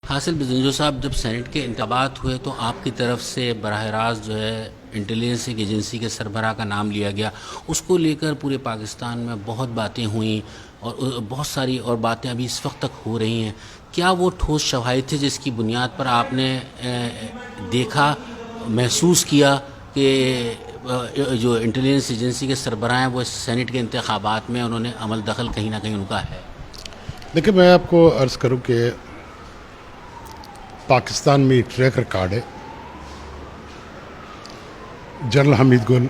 حاصل بزنجو صاحب، جب سینٹ کے انتخابات ہوئے تو آپ کی طرف سے براہ راست جو ہے انٹیلیجنس ایجنسی کے سربراہ کا نام لیا گیا. اس کو لے کر پورے پاکستان میں بہت باتیں ہوئیں اور بہت ساری اور باتیں ابھی اس وقت تک ہو رہی ہیں. کیا وہ ٹھوس شواہد تھے جس کی بنیاد پر آپ نے دیکھا، محسوس کیا کہ جو انٹیلیجنس ایجنسی کے سربراہ ہیں وہ سینٹ کے انتخابات میں انہوں نے عمل دخل کہیں نہ کہیں ان کا ہے؟ دیکھیں، میں آپ کو عرض کروں کہ پاکستان میں ایک ٹریک ریکارڈ ہے. جنرل حمید گل،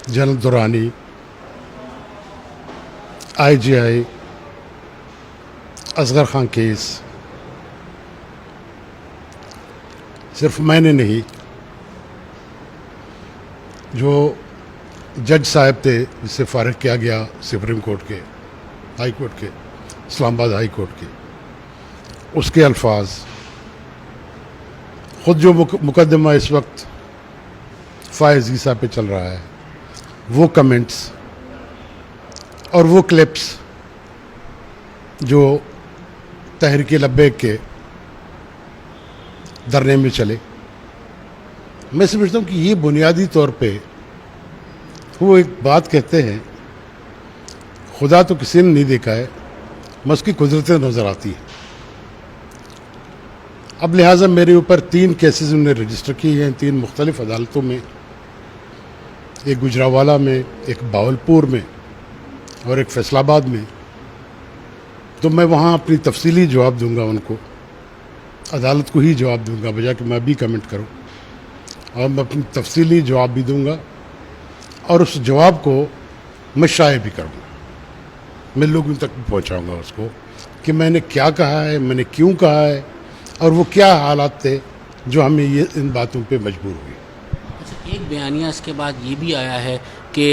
جنرل دورانی، آئی جی آئی، اصغر خان کیس، صرف میں نے نہیں، جو جج صاحب تھے جسے فارغ کیا گیا سپریم کورٹ کے، ہائی کورٹ کے، اسلام آباد ہائی کورٹ کے، اس کے الفاظ، خود جو مقدمہ اس وقت فائز عیسیٰ پہ چل رہا ہے، وہ کمنٹس اور وہ کلپس جو تحریک لبیک کے دھرنے میں چلے، میں سمجھتا ہوں کہ یہ بنیادی طور پہ وہ ایک بات کہتے ہیں، خدا تو کسی نے نہیں دیکھا ہے، بس کی قدرتیں نظر آتی ہیں. اب لہٰذا میرے اوپر 3 کیسز انہوں نے رجسٹر کی ہیں 3 مختلف عدالتوں میں، ایک گجرانوالہ میں، ایک باولپور میں اور ایک فیصل آباد میں. تو میں وہاں اپنی تفصیلی جواب دوں گا، ان کو عدالت کو ہی جواب دوں گا بجائے کہ میں بھی کمنٹ کروں، اور میں اپنی تفصیلی جواب بھی دوں گا اور اس جواب کو میں شائع بھی کروں گا. میں لوگوں تک بھی پہنچاؤں گا اس کو کہ میں نے کیا کہا ہے، میں نے کیوں کہا ہے، اور وہ کیا حالات تھے جو ہمیں یہ ان باتوں پہ مجبور ہوئی. ایک بیانیہ اس کے بعد یہ بھی آیا ہے کہ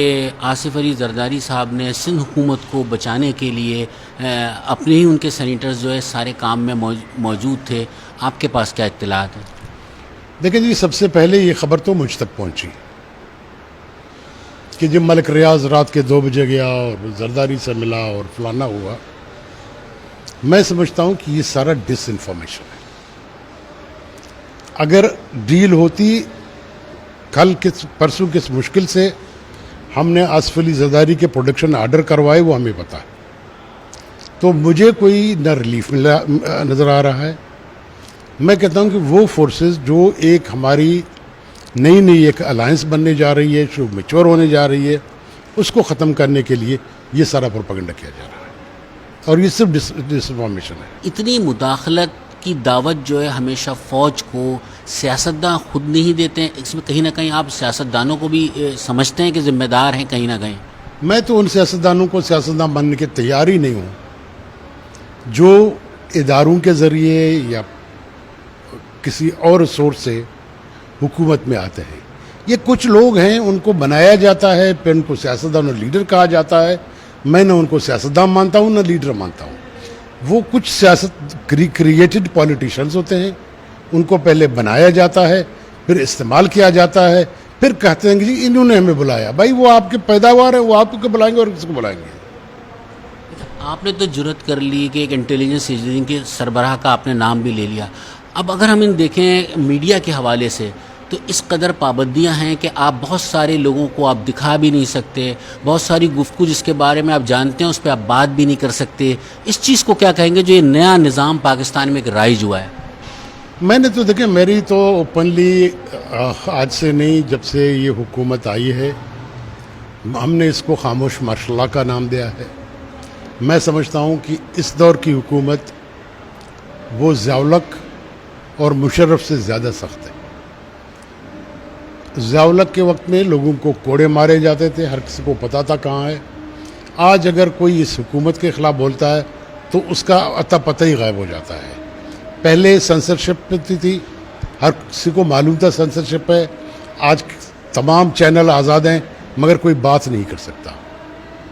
آصف علی زرداری صاحب نے سندھ حکومت کو بچانے کے لیے اپنے ہی ان کے سینیٹرز جو ہے سارے کام میں موجود تھے. آپ کے پاس کیا اطلاعات ہیں؟ دیکھیں جی، سب سے پہلے یہ خبر تو مجھ تک پہنچی کہ جب ملک ریاض رات کے 2 بجے گیا اور زرداری سے ملا اور فلانا ہوا. میں سمجھتا ہوں کہ یہ سارا ڈس انفارمیشن ہے. اگر ڈیل ہوتی کل کس پرسوں کس مشکل سے ہم نے آصف علی زرداری کے پروڈکشن آرڈر کروائے، وہ ہمیں پتہ ہے. تو مجھے کوئی نہ ریلیف نظر آ رہا ہے. میں کہتا ہوں کہ وہ فورسز جو ایک ہماری نئی ایک الائنس بننے جا رہی ہے، جو میچور ہونے جا رہی ہے، اس کو ختم کرنے کے لیے یہ سارا پروپیگنڈا کیا جا رہا ہے، اور یہ صرف ڈس انفارمیشن ہے. اتنی مداخلت کی دعوت جو ہے ہمیشہ فوج کو سیاستداں خود نہیں دیتے ہیں. اس میں کہیں نہ کہیں آپ سیاستدانوں کو بھی سمجھتے ہیں کہ ذمہ دار ہیں کہیں نہ کہیں؟ میں تو ان سیاستدانوں کو سیاستداں بننے کے تیار ہی نہیں ہوں جو اداروں کے ذریعے یا کسی اور سورس سے حکومت میں آتے ہیں. یہ کچھ لوگ ہیں، ان کو بنایا جاتا ہے، پھر ان کو سیاستدان اور لیڈر کہا جاتا ہے. میں نہ ان کو سیاستدان مانتا ہوں نہ لیڈر مانتا ہوں. وہ کچھ سیاست کریٹڈ پولیٹیشنز ہوتے ہیں، ان کو پہلے بنایا جاتا ہے، پھر استعمال کیا جاتا ہے، پھر کہتے ہیں کہ جی انہوں نے ہمیں بلایا. بھائی وہ آپ کے پیداوار ہے، وہ آپ کو بلائیں گے اور کس کو بلائیں گے؟ آپ نے تو جرت کر لی کہ ایک انٹیلیجنس ایجنسی کے سربراہ کا آپ نے نام بھی لے لیا. اب اگر ہم دیکھیں میڈیا کے حوالے سے تو اس قدر پابندیاں ہیں کہ آپ بہت سارے لوگوں کو آپ دکھا بھی نہیں سکتے، بہت ساری گفتگو جس کے بارے میں آپ جانتے ہیں اس پہ آپ بات بھی نہیں کر سکتے. اس چیز کو کیا کہیں گے جو یہ نیا نظام پاکستان میں ایک رائج ہوا ہے؟ میں نے تو دیکھیں، میری تو اوپنلی آج سے نہیں، جب سے یہ حکومت آئی ہے ہم نے اس کو خاموش مارشل لا کا نام دیا ہے. میں سمجھتا ہوں کہ اس دور کی حکومت وہ ضیاء-الحق اور مشرف سے زیادہ سخت ہے. ضیاء-الحق کے وقت میں لوگوں کو کوڑے مارے جاتے تھے، ہر کسی کو پتہ تھا کہاں ہے. آج اگر کوئی اس حکومت کے خلاف بولتا ہے تو اس کا اتا پتہ ہی غائب ہو جاتا ہے. پہلے سنسرشپ تھی، ہر کسی کو معلوم تھا سنسرشپ ہے. آج تمام چینل آزاد ہیں مگر کوئی بات نہیں کر سکتا،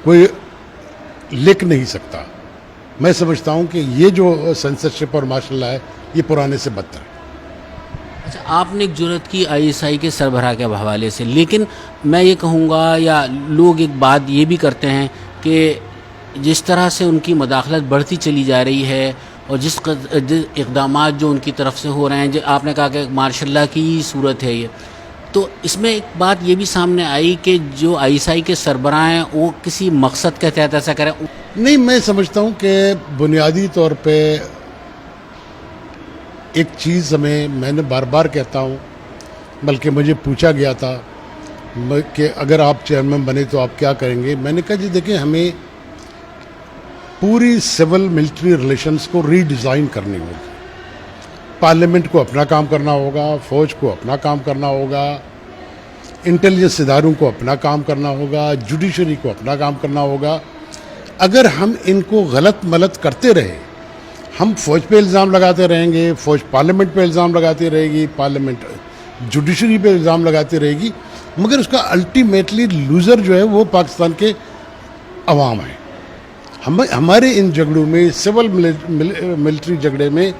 کوئی لکھ نہیں سکتا. میں سمجھتا ہوں کہ یہ جو سنسرشپ اور ماشاء اللہ ہے یہ پرانے سے بدتر ہے. اچھا، آپ نے ایک جرت کی آئی ایس آئی کے سربراہ کے حوالے سے، لیکن میں یہ کہوں گا یا لوگ ایک بات یہ بھی کرتے ہیں کہ جس طرح سے ان کی مداخلت بڑھتی چلی جا رہی ہے اور جس اقدامات جو ان کی طرف سے ہو رہے ہیں، آپ نے کہا کہ ماشاء اللہ کی صورت ہے یہ، تو اس میں ایک بات یہ بھی سامنے آئی کہ جو ISI کے سربراہ ہیں وہ کسی مقصد کے تحت ایسا کریں. نہیں، میں سمجھتا ہوں کہ بنیادی طور پہ ایک چیز میں نے بار بار کہتا ہوں، بلکہ مجھے پوچھا گیا تھا کہ اگر آپ چیئرمین بنے تو آپ کیا کریں گے. میں نے کہا جی دیکھیں، ہمیں پوری سول ملٹری ریلیشنز کو ری ڈیزائن کرنی ہوگی. پارلیمنٹ کو اپنا کام کرنا ہوگا، فوج کو اپنا کام کرنا ہوگا، انٹیلیجنس اداروں کو اپنا کام کرنا ہوگا، جوڈیشری کو اپنا کام کرنا ہوگا. اگر ہم ان کو غلط ملت کرتے رہے، ہم فوج پہ الزام لگاتے رہیں گے، فوج پارلیمنٹ پہ الزام لگاتی رہے گی، پارلیمنٹ جوڈیشری پہ الزام لگاتی رہے گی، مگر اس کا الٹیمیٹلی لوزر جو ہے وہ پاکستان کے عوام ہیں. ہمارے ان جھگڑوں میں، سول ملٹری جھگڑے میں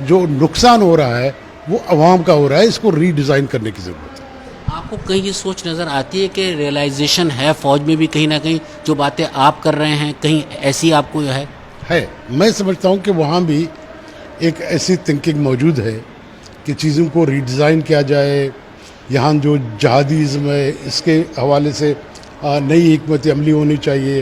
جو نقصان ہو رہا ہے وہ عوام کا ہو رہا ہے. اس کو ری ڈیزائن کرنے کی ضرورت ہے. آپ کو کہیں یہ سوچ نظر آتی ہے کہ ریئلائزیشن ہے فوج میں بھی کہیں نہ کہیں جو باتیں آپ کر رہے ہیں کہیں ایسی آپ کو ہے؟ میں سمجھتا ہوں کہ وہاں بھی ایک ایسی تھنکنگ موجود ہے کہ چیزوں کو ری ڈیزائن کیا جائے. یہاں جو جہادیزم ہے اس کے حوالے سے نئی حکمت عملی ہونی چاہیے.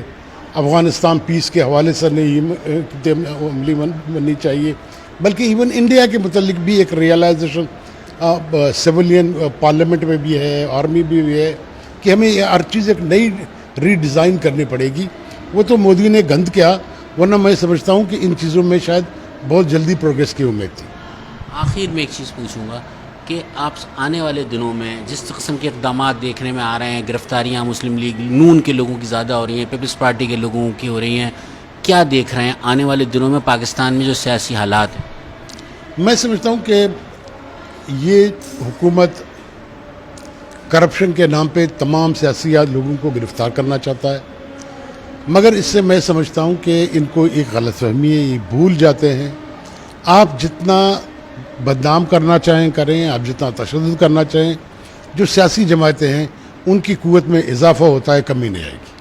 افغانستان پیس کے حوالے سے نئی حکمت عملی بننی چاہیے. بلکہ ایون انڈیا کے متعلق بھی ایک ریئلائزیشن سویلین پارلیمنٹ میں بھی ہے، آرمی بھی ہے، کہ ہمیں ہر چیز ایک نئی ری ڈیزائن کرنی پڑے گی. وہ تو مودی نے گند کیا، ورنہ میں سمجھتا ہوں کہ ان چیزوں میں شاید بہت جلدی پروگریس کی امید تھی. آخر میں ایک چیز پوچھوں گا کہ آپ آنے والے دنوں میں جس قسم کے اقدامات دیکھنے میں آ رہے ہیں، گرفتاریاں مسلم لیگ نون کے لوگوں کی زیادہ ہو رہی ہیں، پیپلز پارٹی کے لوگوں کی ہو رہی ہیں، کیا دیکھ رہے ہیں آنے والے دنوں میں پاکستان میں جو سیاسی حالات ہیں؟ میں سمجھتا ہوں کہ یہ حکومت کرپشن کے نام پہ تمام سیاسی لوگوں کو گرفتار کرنا چاہتا ہے، مگر اس سے میں سمجھتا ہوں کہ ان کو ایک غلط فہمی ہے، یہ بھول جاتے ہیں. آپ جتنا بدنام کرنا چاہیں کریں، آپ جتنا تشدد کرنا چاہیں، جو سیاسی جماعتیں ہیں ان کی قوت میں اضافہ ہوتا ہے، کمی نہیں آئے گی.